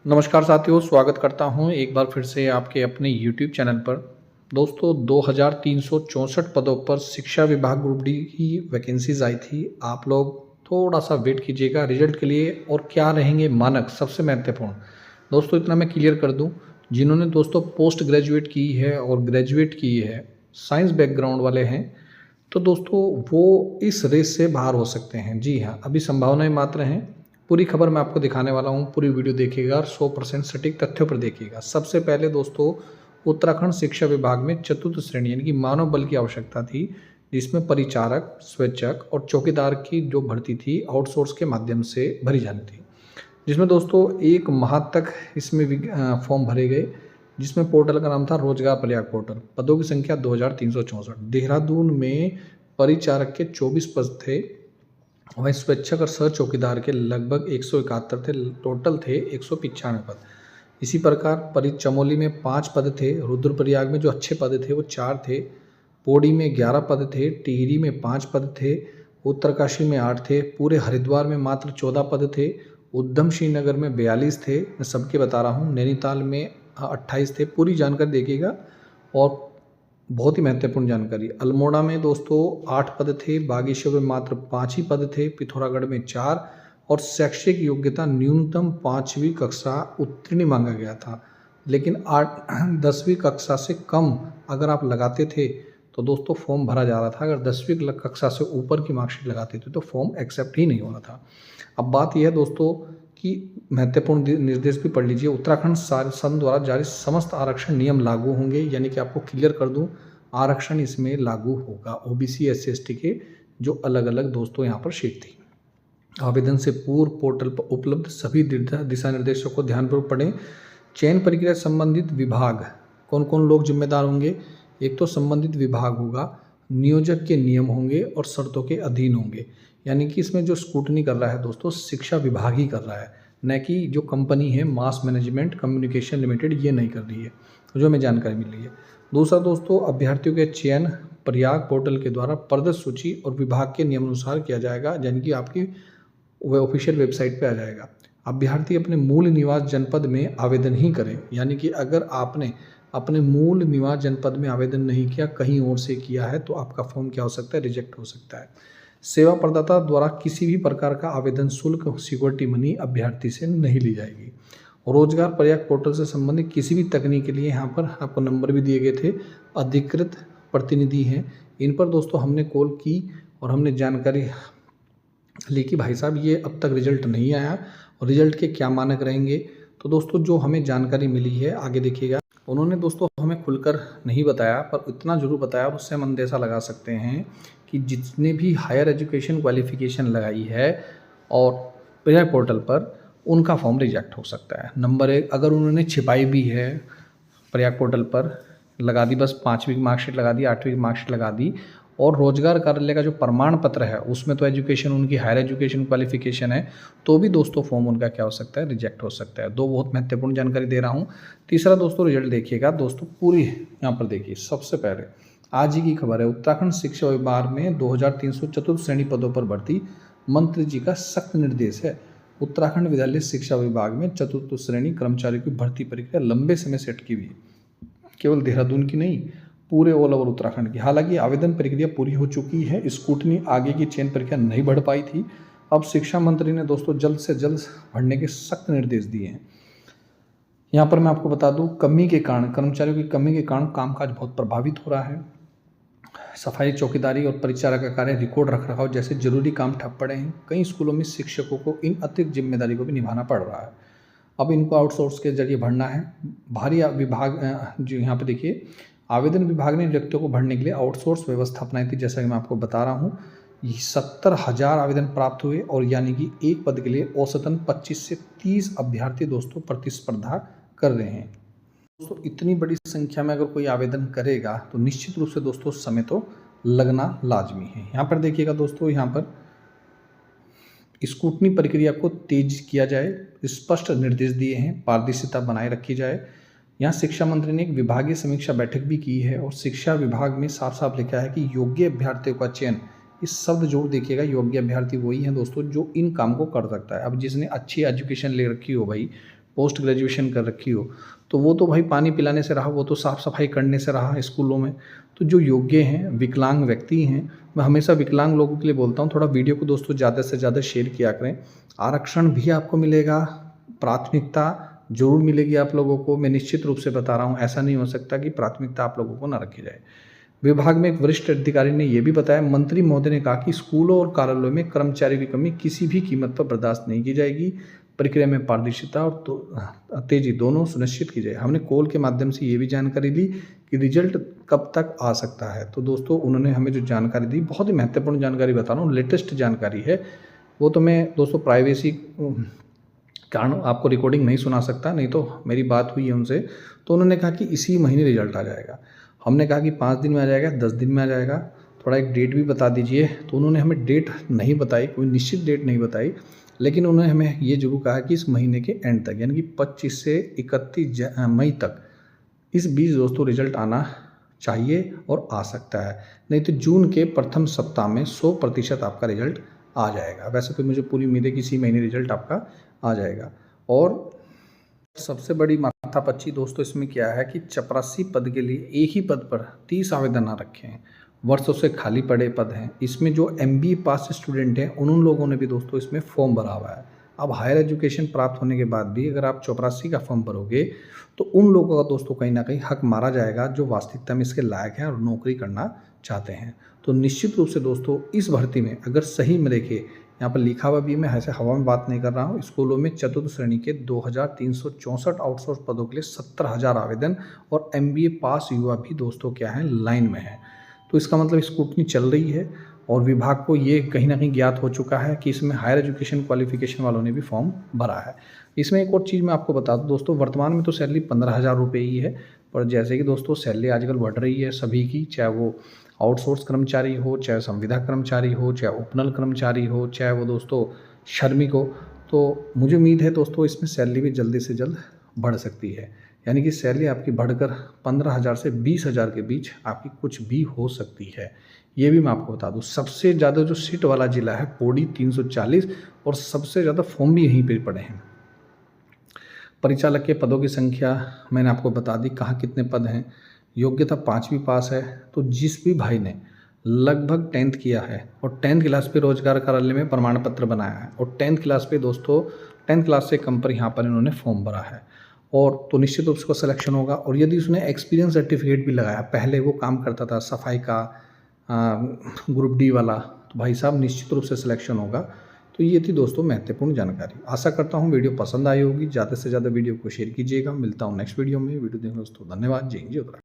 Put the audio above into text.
नमस्कार साथियों, स्वागत करता हूं एक बार फिर से आपके अपने YouTube चैनल पर। दोस्तों 2364 पदों पर शिक्षा विभाग ग्रुप डी की वैकेंसीज आई थी। आप लोग थोड़ा सा वेट कीजिएगा रिजल्ट के लिए और क्या रहेंगे मानक सबसे महत्वपूर्ण। दोस्तों इतना मैं क्लियर कर दूं, जिन्होंने दोस्तों पोस्ट ग्रेजुएट की है और ग्रेजुएट की है, साइंस बैकग्राउंड वाले हैं, तो दोस्तों वो इस रेस से बाहर हो सकते हैं। जी हाँ, अभी संभावनाएं मात्र हैं। पूरी खबर मैं आपको दिखाने वाला हूँ, पूरी वीडियो देखिएगा और 100% सटीक तथ्यों पर देखिएगा। सबसे पहले दोस्तों, उत्तराखंड शिक्षा विभाग में चतुर्थ श्रेणी यानी कि मानव बल की आवश्यकता थी, जिसमें परिचारक, स्वेच्छक और चौकीदार की जो भर्ती थी आउटसोर्स के माध्यम से भरी जानी थी। जिसमें दोस्तों 1 माह तक इसमें फॉर्म भरे गए, जिसमें पोर्टल का नाम था रोजगार प्रयाग पोर्टल। पदों की संख्या 2364। देहरादून में परिचारक के 24 पद थे, वहीं स्वेच्छक और सह चौकीदार के लगभग 171 थे। टोटल थे 195 पद। इसी प्रकार चमोली में 5 पद थे, रुद्रप्रयाग में जो अच्छे पद थे वो 4 थे, पौड़ी में 11 पद थे, टिहरी में 5 पद थे, उत्तरकाशी में 8 थे, पूरे हरिद्वार में मात्र 14 पद थे, उधम सिंह नगर में 42 थे, मैं सबके बता रहा हूँ, नैनीताल में 28 थे। पूरी जानकारी देखिएगा और बहुत ही महत्वपूर्ण जानकारी। अल्मोड़ा में दोस्तों 8 पद थे, बागेश्वर में मात्र 5 ही पद थे, पिथौरागढ़ में 4 और शैक्षिक योग्यता न्यूनतम 5वीं कक्षा उत्तीर्ण मांगा गया था। लेकिन 10वीं कक्षा से कम अगर आप लगाते थे तो दोस्तों फॉर्म भरा जा रहा था। अगर 10वीं कक्षा से ऊपर की मार्कशीट लगाते थे तो फॉर्म एक्सेप्ट ही नहीं हो रहा था। अब बात यह है दोस्तों कि महत्वपूर्ण निर्देश भी पढ़ लीजिए। उत्तराखंड शासन द्वारा जारी समस्त आरक्षण नियम लागू होंगे, यानी कि आपको क्लियर कर दूं, आरक्षण इसमें लागू होगा। ओबीसी SC ST के जो अलग अलग दोस्तों यहाँ पर सीट थी। आवेदन से पूर्व पोर्टल पर उपलब्ध सभी दिशा निर्देशों को ध्यानपूर्वक पढ़ें। चयन प्रक्रिया संबंधित विभाग कौन कौन लोग जिम्मेदार होंगे। एक तो संबंधित विभाग होगा, नियोजक के नियम होंगे और शर्तों के अधीन होंगे। यानी कि इसमें जो स्क्रूटनी कर रहा है दोस्तों शिक्षा विभाग ही कर रहा है, न कि जो कंपनी है मास मैनेजमेंट कम्युनिकेशन लिमिटेड, ये नहीं कर रही है, जो हमें जानकारी मिल रही है। दूसरा दोस्तों, अभ्यर्थियों के चयन प्रयाग पोर्टल के द्वारा प्रदत्त सूची और विभाग के नियमानुसार किया जाएगा, यानी कि आपकी वह ऑफिशियल वेबसाइट पे आ जाएगा। अभ्यर्थी अपने मूल निवास जनपद में आवेदन ही करें, यानी कि अगर आपने अपने मूल निवास जनपद में आवेदन नहीं किया, कहीं और से किया है, तो आपका फॉर्म क्या हो सकता है, रिजेक्ट हो सकता है। सेवा प्रदाता द्वारा किसी भी प्रकार का आवेदन शुल्क सिक्योरिटी मनी अभ्यर्थी से नहीं ली जाएगी। रोजगार प्रयाग पोर्टल से संबंधित किसी भी तकनीक के लिए यहाँ पर आपको नंबर भी दिए गए थे, अधिकृत प्रतिनिधि हैं, इन पर दोस्तों हमने कॉल की और हमने जानकारी ली कि भाई साहब ये अब तक रिजल्ट नहीं आया और रिजल्ट के क्या मानक रहेंगे। तो दोस्तों जो हमें जानकारी मिली है, आगे देखिएगा। उन्होंने दोस्तों हमें खुलकर नहीं बताया, पर इतना जरूर बताया, उससे हम अंदेशा लगा सकते हैं कि जितने भी हायर एजुकेशन क्वालिफिकेशन लगाई है और प्रयाग पोर्टल पर, उनका फॉर्म रिजेक्ट हो सकता है। नंबर 1, अगर उन्होंने छिपाई भी है प्रयाग पोर्टल पर, लगा दी, बस 5वीं की मार्कशीट लगा दी, 8वीं की मार्कशीट लगा दी, और रोजगार कार्यालय का जो प्रमाण पत्र है उसमें तो एजुकेशन उनकी हायर एजुकेशन क्वालिफिकेशन है, तो भी दोस्तों फॉर्म उनका क्या हो सकता है, रिजेक्ट हो सकता है। दो बहुत महत्वपूर्ण जानकारी दे रहा हूँ। तीसरा दोस्तों, रिजल्ट देखिएगा दोस्तों, पूरी यहाँ पर देखिए। सबसे पहले आज ही की खबर है, उत्तराखंड शिक्षा विभाग में 2304 श्रेणी पदों पर भर्ती, मंत्री जी का सख्त निर्देश है। उत्तराखंड विद्यालय शिक्षा विभाग में चतुर्थ श्रेणी कर्मचारियों की भर्ती प्रक्रिया लंबे समय से अटकी हुई है, केवल देहरादून की नहीं, पूरे ऑल ओवर उत्तराखंड की। हालांकि आवेदन प्रक्रिया पूरी हो चुकी है, स्क्रूटनी आगे की चयन प्रक्रिया नहीं बढ़ पाई थी। अब शिक्षा मंत्री ने दोस्तों जल्द से जल्द भरने के सख्त निर्देश दिए हैं। यहाँ पर मैं आपको बता दूं, कमी के कारण, कर्मचारियों की कमी के कारण कामकाज बहुत प्रभावित हो रहा है। सफाई, चौकीदारी और परिचारक का कार्य, रिकॉर्ड रखरखाव जैसे जरूरी काम ठप पड़े हैं। कई स्कूलों में शिक्षकों को इन अतिरिक्त जिम्मेदारी को भी निभाना पड़ रहा है। अब इनको आउटसोर्स के जरिए भरना है। भारी विभाग जो यहाँ पे देखिए, आवेदन विभाग ने व्यक्तियों को भरने के लिए आउटसोर्स व्यवस्था अपनाई थी, जैसा कि मैं आपको बता रहा हूँ। 70,000 आवेदन प्राप्त हुए और यानी कि एक पद के लिए औसतन 25 से 30 अभ्यर्थी दोस्तों प्रतिस्पर्धा कर रहे हैं। दोस्तों इतनी बड़ी संख्या में अगर कोई आवेदन करेगा तो निश्चित रूप से दोस्तों समय तो लगना लाजमी है। यहाँ पर देखिएगा दोस्तों, यहाँ पर स्क्रूटनी प्रक्रिया को तेज किया जाए, स्पष्ट निर्देश दिए हैं, पारदर्शिता बनाए रखी जाए। यहाँ शिक्षा मंत्री ने एक विभागीय समीक्षा बैठक भी की है और शिक्षा विभाग में साफ साफ लिखा है कि योग्य अभ्यर्थियों का चयन, इस शब्द जो देखिएगा, योग्य अभ्यर्थी वही है दोस्तों जो इन काम को कर सकता है। अब जिसने अच्छी एजुकेशन ले रखी हो भाई, पोस्ट ग्रेजुएशन कर रखी हो, तो वो तो भाई पानी पिलाने से रहा, वो तो साफ़ सफाई करने से रहा स्कूलों में। तो जो योग्य हैं, विकलांग व्यक्ति हैं, मैं हमेशा विकलांग लोगों के लिए बोलता हूँ, थोड़ा वीडियो को दोस्तों ज़्यादा से ज़्यादा शेयर किया करें। आरक्षण भी आपको मिलेगा, प्राथमिकता ज़रूर मिलेगी आप लोगों को। मैं निश्चित रूप से बता रहा हूँ, ऐसा नहीं हो सकता कि प्राथमिकता आप लोगों को ना रखी जाए। विभाग में एक वरिष्ठ अधिकारी ने यह भी बताया, मंत्री महोदय ने कहा कि स्कूलों और कार्यालयों में कर्मचारी की कमी किसी भी कीमत पर बर्दाश्त नहीं की जाएगी। प्रक्रिया में पारदर्शिता और तेजी दोनों सुनिश्चित की जाए। हमने कॉल के माध्यम से ये भी जानकारी ली कि रिजल्ट कब तक आ सकता है। तो दोस्तों उन्होंने हमें जो जानकारी दी, बहुत ही महत्वपूर्ण जानकारी बता रहा हूँ, लेटेस्ट जानकारी है। वो तो मैं दोस्तों प्राइवेसी कारण आपको रिकॉर्डिंग नहीं सुना सकता, नहीं तो मेरी बात हुई है उनसे, तो उन्होंने कहा कि इसी महीने रिजल्ट आ जाएगा। हमने कहा कि 5 दिन में आ जाएगा, 10 दिन में आ जाएगा, थोड़ा एक डेट भी बता दीजिए। तो उन्होंने हमें डेट नहीं बताई, कोई निश्चित डेट नहीं बताई, लेकिन उन्होंने हमें ये ज़रूर कहा कि इस महीने के एंड तक, यानी कि 25 से 31 मई तक इस बीच दोस्तों रिजल्ट आना चाहिए और आ सकता है। नहीं तो जून के प्रथम सप्ताह में 100% आपका रिजल्ट आ जाएगा। वैसे तो मुझे पूरी उम्मीद है कि इसी महीने रिजल्ट आपका आ जाएगा। और सबसे बड़ी माथापच्ची दोस्तों इसमें क्या है कि चपरासी पद के लिए एक ही पद पर 30 आवेदन ना रखे हैं, वर्षों से खाली पड़े पद हैं। इसमें जो MBA पास स्टूडेंट हैं उन लोगों ने भी दोस्तों इसमें फॉर्म भरा हुआ है। अब हायर एजुकेशन प्राप्त होने के बाद भी अगर आप चपरासी का फॉर्म भरोगे तो उन लोगों का दोस्तों कहीं ना कहीं हक मारा जाएगा जो वास्तविकता में इसके लायक हैं और नौकरी करना चाहते हैं। तो निश्चित रूप से दोस्तों इस भर्ती में अगर सही में देखें, यहाँ पर लिखा हुआ भी, मैं ऐसे हवा में बात नहीं कर रहा हूँ, स्कूलों में चतुर्थ श्रेणी के 2364 आउटसोर्स पदों के लिए 70,000 आवेदन और MBA पास युवा भी दोस्तों क्या है लाइन में है। तो इसका मतलब स्क्रूटनी चल रही है और विभाग को ये कहीं ना कहीं ज्ञात हो चुका है कि इसमें हायर एजुकेशन क्वालिफिकेशन वालों ने भी फॉर्म भरा है। इसमें एक और चीज़ मैं आपको बता दूँ दोस्तों, वर्तमान में तो सैलरी 15,000 रुपये ही है, पर जैसे कि दोस्तों सैलरी आजकल बढ़ रही है सभी की, चाहे वो आउटसोर्स कर्मचारी हो, चाहे संविदा कर्मचारी हो, चाहे उपनल कर्मचारी हो, चाहे वो दोस्तों श्रमिक हो। तो मुझे उम्मीद है दोस्तों इसमें सैलरी भी जल्दी से जल्द बढ़ सकती है, यानी कि सैलरी आपकी बढ़कर 15,000 से 20,000 के बीच आपकी कुछ भी हो सकती है। ये भी मैं आपको बता दूं, सबसे ज़्यादा जो सीट वाला ज़िला है पौड़ी 340, और सबसे ज़्यादा फॉर्म भी यहीं पर पड़े हैं। परिचालक के पदों की संख्या मैंने आपको बता दी, कहाँ कितने पद हैं। योग्यता 5वीं पास है, तो जिस भी भाई ने लगभग 10th किया है और 10th क्लास पे रोजगार कार्यालय में प्रमाण पत्र बनाया है और 10th क्लास पे दोस्तों 10th क्लास से कम पर यहाँ पर इन्होंने फॉर्म भरा है, और तो निश्चित रूप से उसका सिलेक्शन होगा। और यदि उसने एक्सपीरियंस सर्टिफिकेट भी लगाया, पहले वो काम करता था सफाई का ग्रुप D वाला, तो भाई साहब निश्चित रूप से सिलेक्शन होगा। तो ये थी दोस्तों महत्वपूर्ण जानकारी। आशा करता हूँ वीडियो पसंद आई होगी, ज़्यादा से ज़्यादा वीडियो को शेयर कीजिएगा। मिलता हूँ नेक्स्ट वीडियो में। वीडियो देखने दोस्तों धन्यवाद। जय हिंद, जय उत्तराखंड।